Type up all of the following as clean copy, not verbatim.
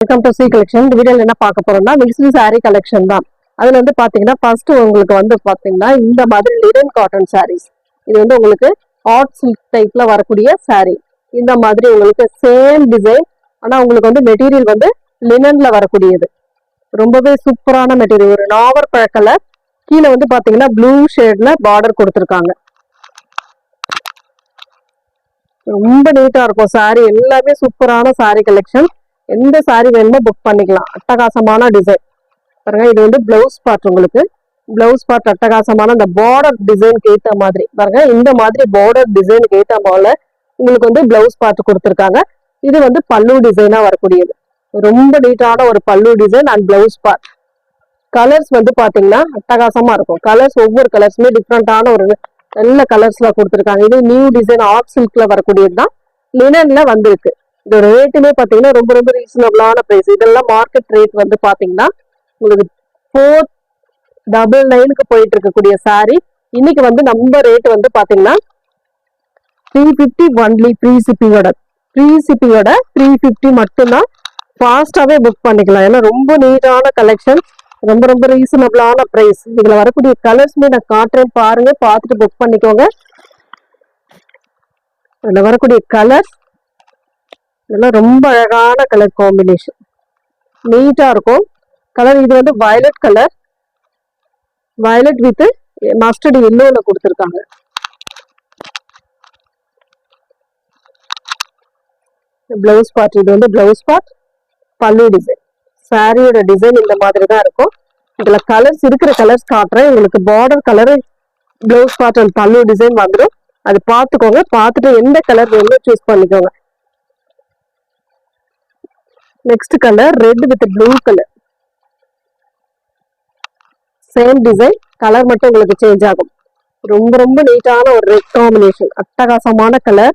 Welcome to C collection. இந்த வீடியோல என்ன பார்க்க போறோம்னா மிக்ஸ்டு சாரீ கலெக்ஷன் தான். அதுல வந்து பாத்தீங்கன்னா ஃபர்ஸ்ட் உங்களுக்கு வந்து பாத்தீங்கன்னா இந்த மாதிரி லினன் காட்டன் சாரீஸ். இது வந்து உங்களுக்கு ஆர்ட் சில்க் டைப்ல வரக்கூடிய சாரீ. இந்த மாதிரி உங்களுக்கு சேம் டிசைன், ஆனா உங்களுக்கு வந்து மெட்டீரியல் வந்து லினன்ல வரக்கூடியது. ரொம்பவே சூப்பரான மெட்டீரியல். ஒரு நாவர் கலர், கீழே வந்து பாத்தீங்கன்னா ப்ளூ ஷேட்ல பார்டர் கொடுத்துருக்காங்க. ரொம்ப நீட்டா இருக்கும் சாரீ. எல்லாமே சூப்பரான சாரீ கலெக்ஷன். எந்த சாரீ வேணுமோ புக் பண்ணிக்கலாம். அட்டகாசமான டிசைன் பாருங்க. இது வந்து பிளவுஸ் பார்ட். உங்களுக்கு பிளவுஸ் பார்ட் அட்டகாசமான இந்த பார்டர் டிசைனுக்கு ஏற்ற மாதிரி பாருங்க. இந்த மாதிரி பார்டர் டிசைனுக்கு ஏற்ற போல உங்களுக்கு வந்து பிளவுஸ் பார்ட் கொடுத்துருக்காங்க. இது வந்து பல்லு டிசைனா வரக்கூடியது. ரொம்ப நீட்டான ஒரு பல்லு design and blouse part. Colours வந்து பாத்தீங்கன்னா அட்டகாசமா இருக்கும். கலர்ஸ் ஒவ்வொரு கலர்ஸுமே டிஃப்ரெண்டான ஒரு நல்ல கலர்ஸ்ல கொடுத்துருக்காங்க. இது நியூ டிசைன் ஆர்ட் சில்க்ல வரக்கூடியது தான். லினன்ல வந்திருக்கு. இதோட ரேட்டுமே பாத்தீங்கன்னா ரொம்ப ரொம்ப ரீசனபிளான பிரைஸ். இதெல்லாம் மார்க்கெட் ரேட் வந்து பாத்தீங்கன்னா உங்களுக்கு 499 போயிட்டு இருக்கக்கூடிய சாரி இன்னைக்கு வந்து நம்ம ரேட் வந்து பாத்தீங்கன்னா 350 ஒன்லி. ப்ரீ ஷிப்பிங்கோட 350 மட்டும்தான். ஃபாஸ்டாவே புக் பண்ணிக்கலாம். ஏன்னா ரொம்ப நீட்டான கலெக்ஷன், ரொம்ப ரொம்ப ரீசனபிளான பிரைஸ். இதுல வரக்கூடிய கலர்ஸ்மே நான் காட்டுறேன் பாருங்க, பார்த்துட்டு புக் பண்ணிக்கோங்க. இதுல வரக்கூடிய கலர்ஸ் இதெல்லாம் ரொம்ப அழகான கலர் காம்பினேஷன், நீட்டா இருக்கும் கலர். இது வந்து violet colour, violet with mustard எல்லோல கொடுத்துருக்காங்க. பிளவுஸ் பார்ட், இது வந்து பிளவுஸ் பார்ட், பல்லு டிசைன். சாரியோட டிசைன் இந்த மாதிரி தான் இருக்கும். இதுல கலர்ஸ் இருக்கிற கலர்ஸ் காட்டுறேன் உங்களுக்கு. Border colour blouse part and pallu design வந்துடும். அது பார்த்துக்கோங்க. பார்த்துட்டு எந்த கலர் வேணுமோ சூஸ் பண்ணிக்கோங்க. Next colour red with blue colour. Same design, colour மட்டும் உங்களுக்கு சேஞ்ச் ஆகும். ரொம்ப ரொம்ப நீட்டான ஒரு ரெட் காம்பினேஷன், அட்டகாசமான கலர்.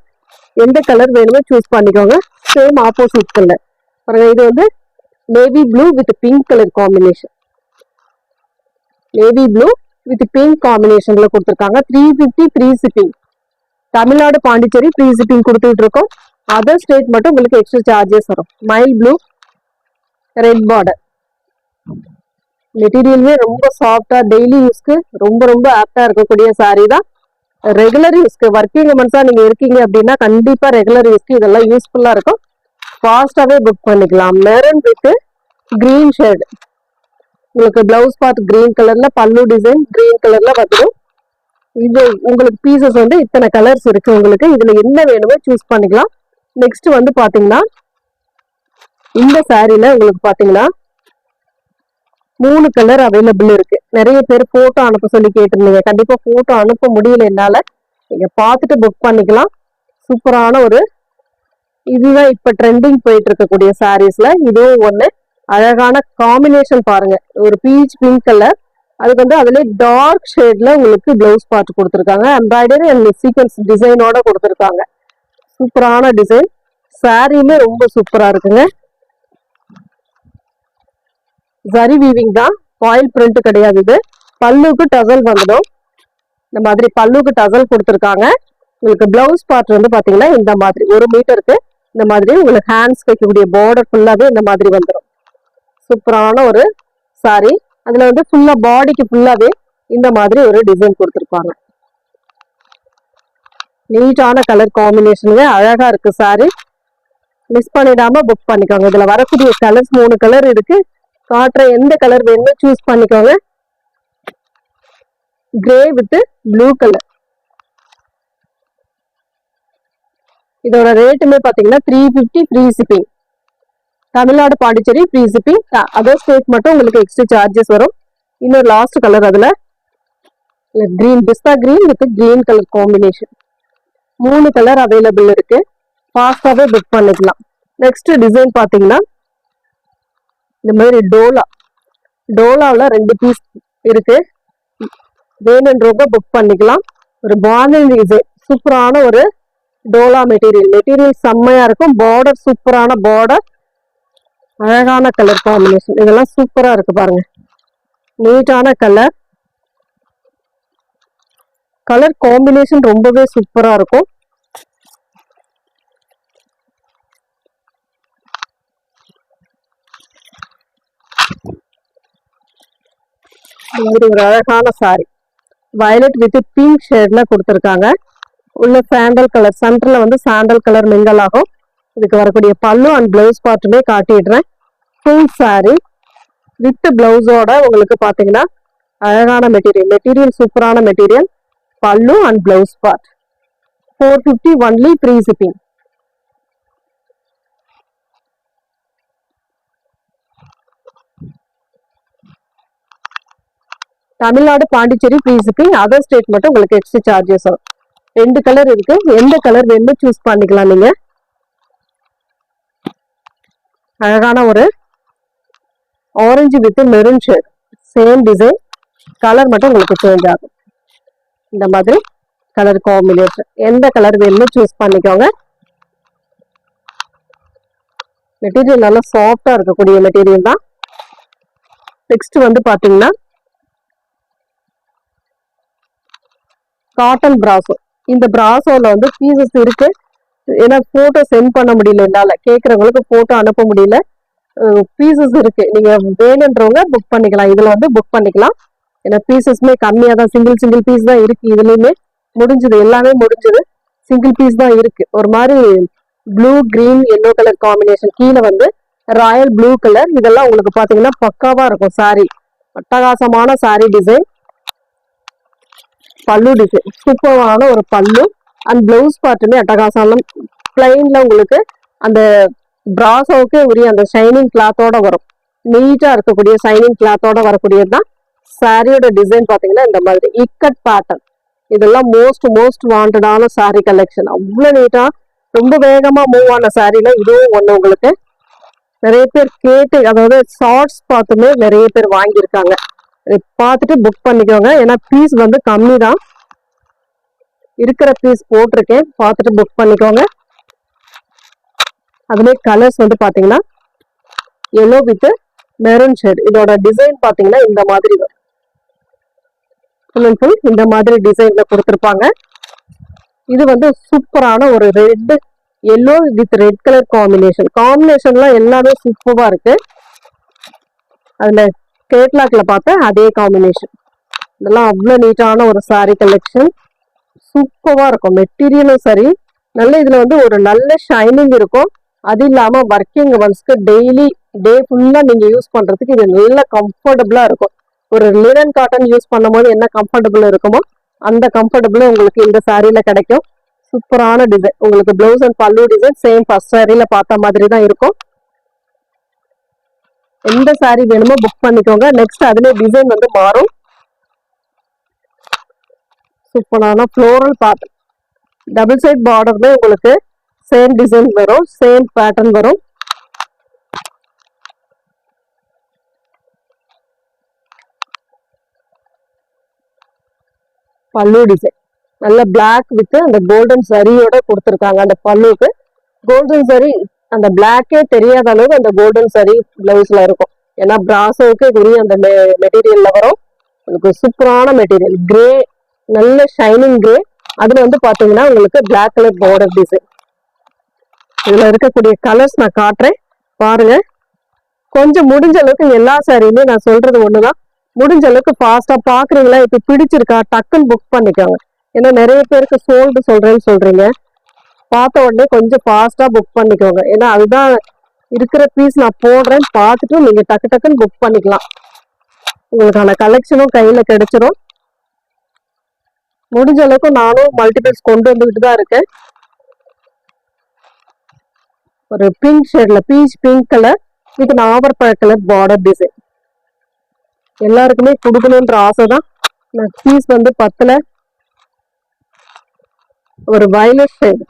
எந்த கலர் வேணுமோ சூஸ் பண்ணிக்கோங்க. சேம் ஆப்போசிட் கலர் பாருங்க. இது வந்து navy blue with pink colour combination. Navy blue with pink காம்பினேஷன்ல கொடுத்துருக்காங்க. 350 free shipping. Tamil Nadu Pondicherry free shipping கொடுத்துட்டு இருக்கோம். அதர் ஸ்டேட் மட்டும் உங்களுக்கு எக்ஸ்ட்ரா சார்ஜஸ் வரும். மைல் ப்ளூ, ரெட் பார்டர். மெட்டீரியலுமே ரொம்ப சாஃப்டா, டெய்லி யூஸ்க்கு ரொம்ப ரொம்ப ஆப்டா இருக்கக்கூடிய சாரீ தான். ரெகுலர் யூஸ்க்கு, ஒர்க்கிங் உமன்ஸா நீங்க இருக்கீங்க அப்படின்னா கண்டிப்பா ரெகுலர் யூஸ்க்கு இதெல்லாம் யூஸ்ஃபுல்லா இருக்கும். ஃபாஸ்டாவே புக் பண்ணிக்கலாம். Maroon with green shade. உங்களுக்கு பிளவுஸ் பார்ட் கிரீன் கலர்ல, பல்லு டிசைன் கிரீன் கலர்ல வந்துடும். இது உங்களுக்கு பீசஸ் வந்து இத்தனை கலர்ஸ் இருக்கு. உங்களுக்கு இதுல என்ன வேணுமோ சூஸ் பண்ணிக்கலாம். நெக்ஸ்ட் வந்து பாத்தீங்கன்னா இந்த சாரீல உங்களுக்கு பாத்தீங்கன்னா 3 கலர் அவைலபிள் இருக்கு. நிறைய பேர் போட்டோ அனுப்ப சொல்லி கேட்டிருந்தீங்க. கண்டிப்பா போட்டோ அனுப்ப முடியல என்னால. நீங்க பார்த்துட்டு புக் பண்ணிக்கலாம். சூப்பரான ஒரு, இதுதான் இப்ப ட்ரெண்டிங் போயிட்டு இருக்கக்கூடிய சாரீஸ்ல இதுவும் ஒண்ணு. அழகான காம்பினேஷன் பாருங்க. ஒரு பீச் பிங்க் கலர், அதுக்கு வந்து அதுல டார்க் ஷேட்ல உங்களுக்கு பிளவுஸ் பார்ட் கொடுத்துருக்காங்க. எம்ப்ராய்டரி அண்ட் சீக்வன்ஸ் டிசைனோட கொடுத்துருக்காங்க. சூப்பரான டிசைன். சாரியுமே ரொம்ப சூப்பரா இருக்குங்க. ஜரி வீவிங் தான், ஃபாயில் பிரிண்ட் கிடையாது. இது பல்லுக்கு டசல் வந்துடும். இந்த மாதிரி பல்லுக்கு டசல் கொடுத்துருக்காங்க. உங்களுக்கு பிளவுஸ் பார்ட் வந்து பாத்தீங்கன்னா இந்த மாதிரி 1 மீட்டருக்கு இந்த மாதிரி உங்களுக்கு ஹேண்ட்ஸ் வைக்கக்கூடிய பார்டர் ஃபுல்லாவே இந்த மாதிரி வந்துடும். சூப்பரான ஒரு சாரி. அதுல வந்து ஃபுல்லா பாடிக்கு ஃபுல்லாவே இந்த மாதிரி ஒரு டிசைன் கொடுத்துருப்பாங்க. நீட்டான கலர் காம்பினேஷனுங்க, அழகா இருக்கு சாரி. மிஸ் பண்ணிடாம புக் பண்ணிக்கோங்க. இதுல வரக்கூடிய கலர்ஸ் 3 கலர் இருக்கு. காட்டுற எந்த கலர் வேணுமோ சூஸ் பண்ணிக்கோங்க. Grey with blue colour. இதோட ரேட்டுமே பாத்தீங்கன்னா 350 free shipping. Tamil Nadu Pondicherry free shipping. Other state மட்டும் உங்களுக்கு எக்ஸ்ட்ரா சார்ஜஸ் வரும். இன்னொரு லாஸ்ட் கலர், அதுல green, pista green with green colour combination. 3 colour available இருக்கு. ஃபாஸ்டாவே புக் பண்ணிக்கலாம். நெக்ஸ்ட் டிசைன் பாத்தீங்கன்னா இந்த மாதிரி டோலாவில் 2 பீஸ் இருக்கு. வேணுன்றவங்க புக் பண்ணிக்கலாம். ஒரு பாண்டிங் டிசைன், சூப்பரான ஒரு டோலா மெட்டீரியல் செம்மையா இருக்கும். பார்டர் சூப்பரான பார்டர், அழகான கலர் காம்பினேஷன். இதெல்லாம் சூப்பரா இருக்கு பாருங்க. நீட்டான கலர் காம்பினேஷன் ரொம்பவே சூப்பரா இருக்கும். ஒரு அழகான சாரி வயலட் வித் பிங்க் ஷேட்ல கொடுத்துருக்காங்க. உள்ள சாண்டல் கலர் சென்டர்ல வந்து சாண்டல் கலர் மிங்கல் ஆகும். இதுக்கு வரக்கூடிய பல்லு அண்ட் பிளவுஸ் பார்ட்டுமே காட்டிடுறேன். ஃபுல் சாரி வித் பிளவுஸோட உங்களுக்கு பாத்தீங்கன்னா அழகான மெட்டீரியல் சூப்பரான material. Pallu and blouse part 450 only free shipping. Tamil Nadu Pondicherry free shipping. Other state மட்டும் உங்களுக்கு எக்ஸ்ட்ரா சார்ஜஸ் வரும். 2 கலர் இருக்கு. எந்த கலர் வேணும் சூஸ் பண்ணிக்கலாம் நீங்க. அழகான ஒரு orange with maroon shade same design. Colour மட்டும் உங்களுக்கு சேஞ்ச் ஆகும். இந்த மாதிரி கலர் காம்பினேஷன் எந்த கலர் வேணும் சூஸ் பண்ணிக்கோங்க. மெட்டீரியல் நல்லா சாஃப்டா இருக்கக்கூடிய மெட்டீரியல் தான். நெக்ஸ்ட் வந்து பாத்தீங்கன்னா காட்டன் பிராசோ. இந்த பிராசோல வந்து பீசஸ் இருக்கு. ஏன்னா போட்டோ சென்ட் பண்ண முடியல, என்னால கேட்கறவங்களுக்கு போட்டோ அனுப்ப முடியல. பீசஸ் இருக்கு. நீங்க வேணுன்றவங்க புக் பண்ணிக்கலாம். இதுல வந்து புக் பண்ணிக்கலாம். ஏன்னா பீசஸ்மே கம்மியா தான், சிங்கிள் பீஸ் தான் இருக்கு. இதுலயுமே முடிஞ்சது, எல்லாமே முடிஞ்சது. சிங்கிள் பீஸ் தான் இருக்கு. ஒரு மாதிரி blue green yellow colour combination, கீழே வந்து ராயல் ப்ளூ கலர். இதெல்லாம் உங்களுக்கு பாத்தீங்கன்னா பக்காவா இருக்கும் சாரி. அட்டகாசமான சாரி டிசைன். பல்லு டிசைன் சூப்பரான ஒரு பல்லு அண்ட் பிளவுஸ் பார்ட்டுமே அட்டகாசம். பிளைன்ல உங்களுக்கு அந்த பிராசோவுக்கு உரிய அந்த ஷைனிங் கிளாத்தோட வரும். நீட்டா இருக்கக்கூடிய ஷைனிங் கிளாத்தோட வரக்கூடியதுதான் சாரியோட டிசைன். பாத்தீங்கன்னா இந்த மாதிரி இக்கட் பேட்டர்ன். இதெல்லாம் மோஸ்ட் வாண்டடான சாரி கலெக்ஷன். அவ்வளவு நீட்டா ரொம்ப வேகமா மூவ் ஆன சாரில இதுவும் ஒண்ணு. உங்களுக்கு நிறைய பேர் கேட்டு, அதாவது ஷார்ட்ஸ் பார்த்துமே நிறைய பேர் வாங்கியிருக்காங்க. பார்த்துட்டு புக் பண்ணிக்கோங்க. ஏன்னா பீஸ் வந்து கம்மி தான், இருக்கிற பீஸ் போட்டிருக்கேன். பார்த்துட்டு புக் பண்ணிக்கோங்க. அதுமே கலர்ஸ் வந்து பாத்தீங்கன்னா எல்லோ வித் மெரூன் ஷேட். இதோட டிசைன் பாத்தீங்கன்னா இந்த மாதிரி வரும். ஃபுல் அண்ட் ஃபுல் இந்த மாதிரி டிசைன்ல கொடுத்துருப்பாங்க. இது வந்து சூப்பரான ஒரு red yellow with red colour காம்பினேஷன்லாம் எல்லாமே சூப்பரா இருக்கு. அதுல கேட்லாக்ல பார்த்த அதே காம்பினேஷன். இதெல்லாம் அவ்வளவு நீட்டான ஒரு சாரி கலெக்ஷன். சூப்பரா இருக்கும். மெட்டீரியலும் சரி நல்ல, இதுல வந்து ஒரு நல்ல ஷைனிங் இருக்கும். அது இல்லாம ஒர்க்கிங் உமன்ஸ்க்கு டெய்லி டே ஃபுல்லா நீங்க யூஸ் பண்றதுக்கு இது நல்ல கம்ஃபர்டபுளா இருக்கும். ஒரு லினன் காட்டன் யூஸ் பண்ணும் போது என்ன கம்ஃபர்டபுள் இருக்குமோ அந்த கம்ஃபர்டபுள் உங்களுக்கு இந்த சாரியில கிடைக்கும். சூப்பரான டிசைன். உங்களுக்கு blouse and pallu design same first சாரியில பார்த்த மாதிரி தான் இருக்கும். எந்த சாரி வேணுமோ புக் பண்ணிக்கோங்க. நெக்ஸ்ட் அதுல டிசைன் வந்து மாறும். சூப்பரான ஃப்ளோரல் பேட்டர்ன். டபுள் சைட் பார்டர்ல உங்களுக்கு சேம் டிசைன் வரும், சேம் பேட்டர்ன் வரும். பல்லு டிசைன் நல்ல பிளாக் வித் அந்த கோல்டன் சரியோட கொடுத்துருக்காங்க. அந்த பல்லுக்கு கோல்டன் சரி அந்த பிளாக்கே தெரியாத அளவுக்கு அந்த கோல்டன் சரி பிளவுஸ்ல இருக்கும். ஏன்னா பிராசோவுக்கு உரிய அந்த மெட்டீரியல்ல வரும். உங்களுக்கு சூப்பரான மெட்டீரியல் கிரே, நல்ல ஷைனிங் கிரே. அதுல வந்து பாத்தீங்கன்னா உங்களுக்கு பிளாக் கலர் பார்டர் டிசைன். இதுல இருக்கக்கூடிய கலர்ஸ் நான் காட்டுறேன் பாருங்க. கொஞ்சம் முடிஞ்ச அளவுக்கு எல்லா சாரியுமே நான் சொல்றது ஒண்ணுதான், முடிஞ்ச அளவுக்கு ஃபாஸ்டா பாக்குறீங்களா, இப்ப பிடிச்சிருக்கா டக்குன்னு புக் பண்ணிக்கோங்க. ஏன்னா நிறைய பேருக்கு சோல்டு சொல்றேன்னு சொல்றீங்க. பார்த்த உடனே கொஞ்சம் ஃபாஸ்டா புக் பண்ணிக்கோங்க. ஏன்னா அதுதான் இருக்கிற பீஸ் நான் போடுறேன். பார்த்துட்டு நீங்க டக்குன்னு புக் பண்ணிக்கலாம். உங்களுக்கான கலெக்ஷனும் கையில கிடைச்சிரும். முடிஞ்ச அளவுக்கு நானும் மல்டிபிள்ஸ் கொண்டு வந்துகிட்டு தான் இருக்கேன். ஒரு பிங்க் ஷேட்ல பீச் பிங்க் கலர் வித் நாவற்பழ கலர் பார்டர் டிசைன். எல்லாருக்குமே கொடுக்கணுன்ற ஆசை தான். பீஸ் வந்து 10ல ஒரு வயலட் ஷேட்,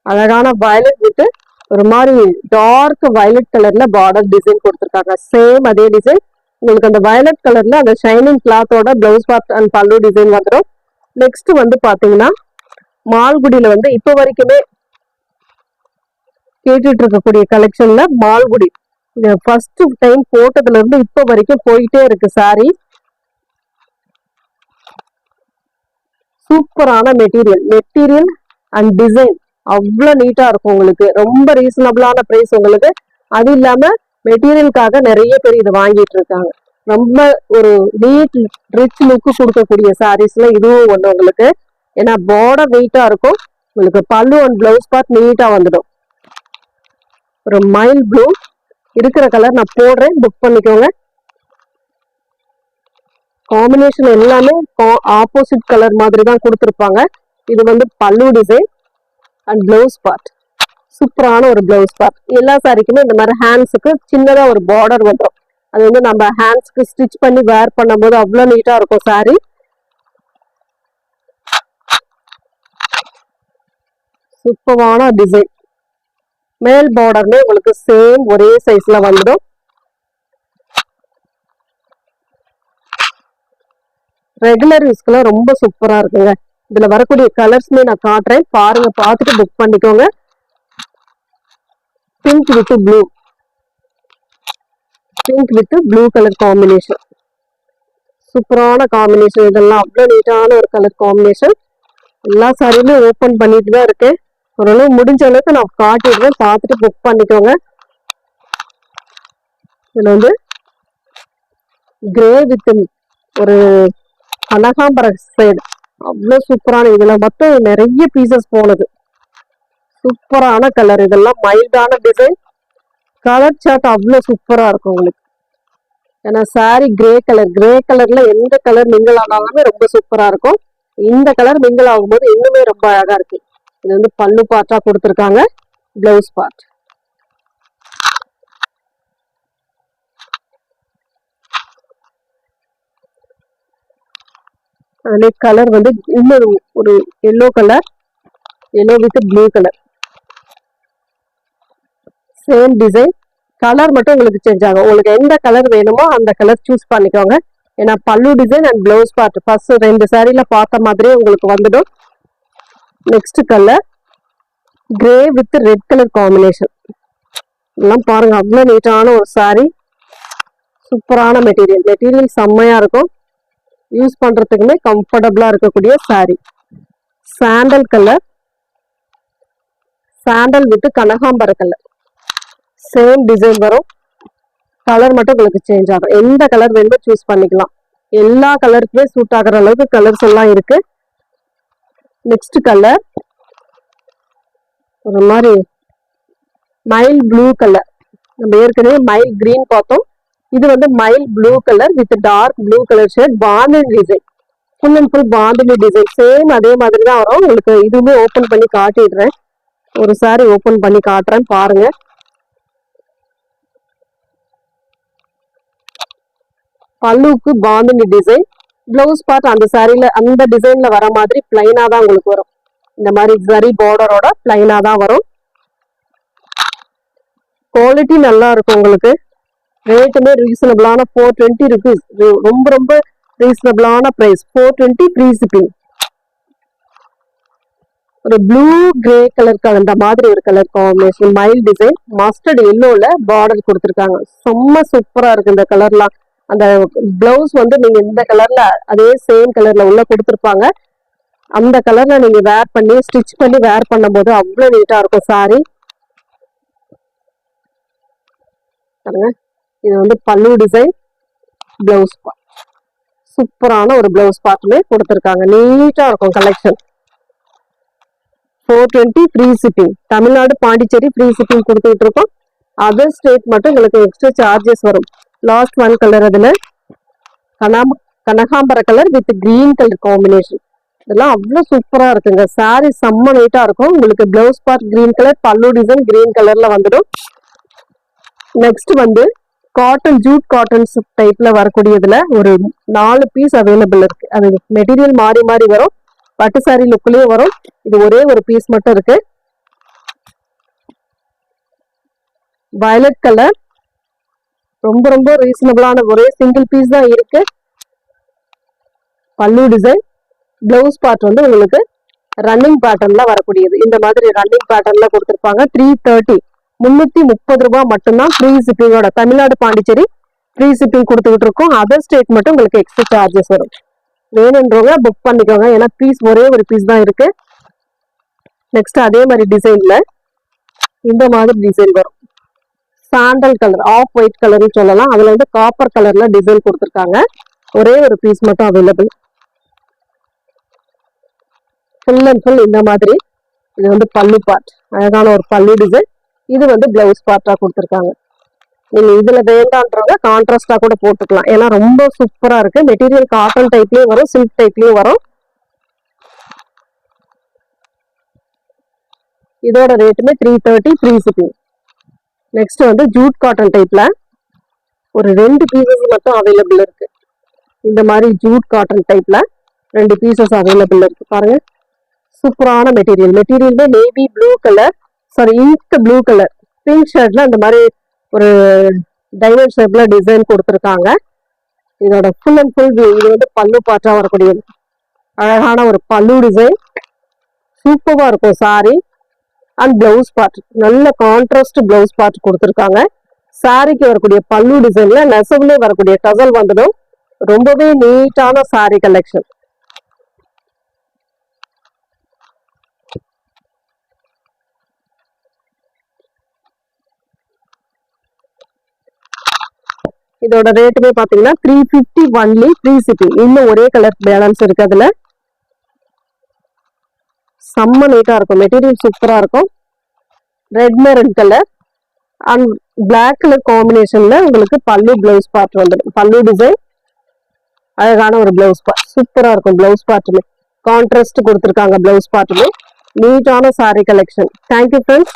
அழகான வயலட் வித் ஒரு மாதிரி டார்க் வயலட் கலர்ல பார்டர் டிசைன் கொடுத்துருக்காங்க. சேம் அதே டிசைன் உங்களுக்கு அந்த வயலட் கலர்ல அந்த ஷைனிங் கிளாத்தோட blouse part and pallu design வந்துடும். நெக்ஸ்ட் வந்து பாத்தீங்கன்னா மால்குடியில வந்து இப்ப வரைக்குமே கேட்டுட்டு இருக்கக்கூடிய கலெக்ஷன்ல மால்குடி ஃபர்ஸ்ட் டைம் போட்டதுல இருந்து இப்ப வரைக்கும் போயிட்டே இருக்கு சாரி. சூப்பரான மெட்டீரியல் அண்ட் டிசைன் அவ்வளவு நீட்டா இருக்கும். உங்களுக்கு ரொம்ப ரீசனபிளான பிரைஸ் உங்களுக்கு. அது இல்லாம மெட்டீரியலுக்காக நிறைய பேர் இது வாங்கிட்டு இருக்காங்க. ரொம்ப ஒரு நீட் ரிச் லுக்கு கொடுக்கக்கூடிய சாரீஸ்ல இதுவும் ஒண்ணு உங்களுக்கு. ஏன்னா பார்டர் வெயிட்டா இருக்கும் உங்களுக்கு. பல்லு அண்ட் பிளவுஸ் பார்ட் நீட்டா வந்துடும். ஒரு மைல் ப்ளூ இருக்கிற கலர் நான் போடுறேன், புக் பண்ணிக்கோங்க. காம்பினேஷன் எல்லாமே ஆப்போசிட் கலர் மாதிரி தான் கொடுத்துருப்பாங்க. இது வந்து பல்லு டிசைன் அண்ட் பிளவுஸ் பார்ட். சூப்பரான ஒரு பிளவுஸ் பார்ட். எல்லா சாரிக்குமே இந்த மாதிரி ஹேண்ட்ஸுக்கு சின்னதா ஒரு பார்டர் வந்துடும். அது வந்து நம்ம ஹேண்ட்ஸ்க்கு ஸ்டிச் பண்ணி வேர் பண்ணும்போது அவ்வளவு நீட்டா இருக்கும் சாரி. சூப்பரான டிசைன். மேல் பார்டர்மே உங்களுக்கு சேம் ஒரே சைஸ்ல வந்துடும். ரெகுலர் யூஸ்க்குலாம் ரொம்ப சூப்பரா இருக்குங்க. இதுல வரக்கூடிய கலர்ஸ்மே நான் காட்டுறேன், பாருங்க, பார்த்துட்டு புக் பண்ணிக்கோங்க. Pink with blue, pink with blue colour combination. சூப்பரான காம்பினேஷன். இதெல்லாம் அவ்வளவு நீட்டான ஒரு கலர் காம்பினேஷன். எல்லா சாரியுமே ஓபன் பண்ணிட்டு தான் இருக்கேன். ஓரளவு முடிஞ்ச அளவுக்கு நான் காட்டிடுறேன், பார்த்துட்டு புக் பண்ணிக்கோங்க. இதுல வந்து கிரே வித் ஒரு கனகாம்பர சைடு அவ்வளவு சூப்பரான. இதுல மொத்தம் நிறைய பீசஸ் போனது. சூப்பரான கலர். இதெல்லாம் மைல்டான டிசைன். கலர் சார்ட் அவ்வளவு சூப்பரா இருக்கும் உங்களுக்கு. ஏன்னா சாரி கிரே கலர், கிரே கலர்ல எந்த கலர் மிங்கிள் ஆனாலுமே ரொம்ப சூப்பரா இருக்கும். இந்த கலர் மிங்கிள் ஆகும்போது இன்னுமே ரொம்ப அழகா இருக்கு. இது வந்து பல்லு பார்ட்டா கொடுத்துருக்காங்க, பிளவுஸ் பார்ட். அதுல கலர் வந்து இன்னொரு ஒரு yellow colour, yellow with blue colour. Same design, colour மட்டும் உங்களுக்கு சேஞ்ச் ஆகும். உங்களுக்கு எந்த கலர் வேணுமோ அந்த கலர் சூஸ் பண்ணிக்கோங்க. ஏன்னா பல்லு design and blouse part first ரெண்டு சாரியில பார்த்த மாதிரியே உங்களுக்கு வந்துடும். Next colour grey with red colour combination. எல்லாம் பாருங்க, அவ்வளவு நீட்டான ஒரு சாரி. சூப்பரான மெட்டீரியல். மெட்டீரியல் செம்மையா இருக்கும். யூஸ் பண்றதுக்குமே கம்ஃபர்டபுளா இருக்கக்கூடிய sari. Sandal colour, sandal with கனகாம்பர கலர். சேம் டிசைன் வரும், கலர் மட்டும் உங்களுக்கு சேஞ்ச் ஆகும். எந்த கலர் வேணுமோ சூஸ் பண்ணிக்கலாம். எல்லா கலருக்குமே சூட் ஆகிற அளவுக்கு கலர்ஸ் எல்லாம் இருக்கு. நெக்ஸ்ட் கலர் ஒரு மாதிரி மைல் ப்ளூ கலர். நம்ம ஏற்கனவே மைல் கிரீன் பார்த்தோம். இது வந்து mild blue colour with dark blue colour shade. Bandhani design, full and full bandhani design. Same அதே மாதிரி தான் வரும் உங்களுக்கு. இதுவுமே ஓபன் பண்ணி காட்டிடுறேன். ஒரு சாரி ஓபன் பண்ணி காட்டுறேன், பாருங்க. பல்லுக்கு பாந்தினி டிசைன், பிளவுஸ் பார்ட் அந்த சாரியில அந்த டிசைன்ல வர மாதிரி பிளைனா தான் உங்களுக்கு வரும். இந்த மாதிரி சரி பார்டரோட பிளைனா தான் வரும். குவாலிட்டி நல்லா இருக்கும் உங்களுக்கு. ரேட்டுமே ரீசனபிளான 420 ருபீஸ். ரொம்ப ரொம்ப ரீசனபிளான பிரைஸ். 420 free shipping. ஒரு ப்ளூ கிரே கலர் கலந்த மாதிரி ஒரு கலர் காம்பினேஷன். மைல் டிசைன், மஸ்டர்ட் எல்லோல பார்டர் கொடுத்துருக்காங்க. செம்ம சூப்பரா இருக்கு இந்த கலர்லாம். அந்த பிளவுஸ் வந்து நீங்க இந்த கலர்ல அதே சேம் கலர்ல உள்ள கொடுத்துருப்பாங்க. அந்த கலர்ல நீங்க வேர் பண்ணி ஸ்டிச் பண்ணி வேர் பண்ணும் போது அவ்வளவு நீட்டா இருக்கும் சாரி. இது வந்து பல்லு டிசைன், பிளவுஸ் பார்ட். சூப்பரான ஒரு பிளவுஸ் பார்ட்டுமே கொடுத்துருக்காங்க. நீட்டா இருக்கும் collection. 420 free shipping. Tamil Nadu Pondicherry free shipping கொடுத்துட்டு இருக்கோம். அதர் ஸ்டேட் மட்டும் உங்களுக்கு எக்ஸ்ட்ரா சார்ஜஸ் வரும். லாஸ்ட் ஒன் கலர் அதுல கனகாம்பர colour with green colour combination. இதெல்லாம் அவ்வளவு சூப்பரா இருக்குங்க. சாரி செம்ம நீட்டா இருக்கும் உங்களுக்கு. Blouse part green colour, pallu design green கலர்ல வந்துடும். நெக்ஸ்ட் வந்து காட்டன், ஜூட் காட்டன் டைப்ல வரக்கூடியதுல ஒரு 4 பீஸ் அவைலபிள் இருக்கு. அது மெட்டீரியல் மாறி மாறி வரும். பட்டு சாரி லுக்லயே வரும். இது ஒரே ஒரு பீஸ் மட்டும் இருக்கு. வயலட் கலர், ரொம்ப ரொம்ப ரீசனபிளான ஒரே சிங்கிள் பீஸ் தான் இருக்கு. பல்லு டிசைன், பிளவுஸ் பார்ட் வந்து உங்களுக்கு ரன்னிங் பேட்டர்ன்ல வரக்கூடியது. இந்த மாதிரி ரன்னிங் பேட்டர்ன்ல கொடுத்துருப்பாங்க. 330 330 ரூபாய் மட்டும்தான் ஃப்ரீ ஷிப்பிங்கோட. தமிழ்நாடு பாண்டிச்சேரி ஃப்ரீ ஷிப்பிங் கொடுத்துக்கிட்டு இருக்கோம். அதர் ஸ்டேட் மட்டும் உங்களுக்கு எக்ஸ்ட்ரா சார்ஜஸ் வரும். வேணுன்றவங்க புக் பண்ணிக்கோங்க. ஏன்னா பீஸ் ஒரே ஒரு பீஸ் தான் இருக்கு. நெக்ஸ்ட் அதே மாதிரி டிசைன்ல இந்த மாதிரி டிசைன் வரும். சாண்டல் கலர், ஆஃப் ஒயிட் கலர்னு சொல்லலாம். அதுல வந்து காப்பர் கலர்ல டிசைன் கொடுத்துருக்காங்க. ஒரே ஒரு பீஸ் மட்டும் அவைலபிள். ஃபுல் அண்ட் ஃபுல் இந்த மாதிரி. இது வந்து பல்லு பார்ட், அழகான ஒரு பல்லு டிசைன். இது வந்து பிளவுஸ் பார்ட்டா கொடுத்துருக்காங்க. நீங்க இதுல வேண்டான்றவங்க கான்ட்ராஸ்டா கூட போட்டுக்கலாம். ஏன்னா ரொம்ப சூப்பரா இருக்கு. மெட்டீரியல் காட்டன் டைப்லயும் வரும், சில்க் டைப்லயும் வரும். இதோட ரேட்டுமே 330 ஃப்ரீ ஷிப்பிங். நெக்ஸ்ட் வந்து ஜூட் காட்டன் டைப்ல ஒரு 2 பீசஸ் மட்டும் அவைலபிள் இருக்கு. இந்த மாதிரி ஜூட் காட்டன் டைப்ல 2 பீசஸ் அவைலபிள் இருக்கு. பாருங்க, சூப்பரான மெட்டீரியல். மெட்டீரியல்ல navy blue colour, sari ink blue colour, pink ஷர்ட்ல அந்த மாதிரி ஒரு டைமண்ட் ஷேப்ல டிசைன் கொடுத்துருக்காங்க. இதோட ஃபுல் அண்ட் ஃபுல் இது வந்து பல்லு பார்ட்டா வரக்கூடியது. அழகான ஒரு பல்லு டிசைன், சூப்பரா இருக்கும் சாரி. அண்ட் பிளவுஸ் பார்ட், நல்ல கான்ட்ராஸ்ட் பிளவுஸ் பார்ட் கொடுத்துருக்காங்க. சாரிக்கு வரக்கூடிய பல்லு டிசைன்ல நெசவுல வரக்கூடிய டசல் வந்துடும். ரொம்பவே நீட்டான சாரி கலெக்ஷன். இதோட ரேட்டுமே பாத்தீங்கன்னா 350 ஒன்லி ஃப்ரீ ஷிப்பிங். இன்னும் ஒரே கலர் பேலன்ஸ் இருக்கு. அதுல செம்ம நீட்டா இருக்கும். மெட்டீரியல் சூப்பரா இருக்கும். Red maroon colour and black colour காம்பினேஷன்ல உங்களுக்கு பல்லு பிளவுஸ் பார்ட் வந்துடும். பல்லு டிசைன், அழகான ஒரு பிளவுஸ் பார்ட், சூப்பரா இருக்கும். பிளவுஸ் பார்ட்டுமே கான்ட்ராஸ்ட் கொடுத்துருக்காங்க. பிளவுஸ் பார்ட்டுமே நீட்டான சாரி கலெக்ஷன். Thank you friends.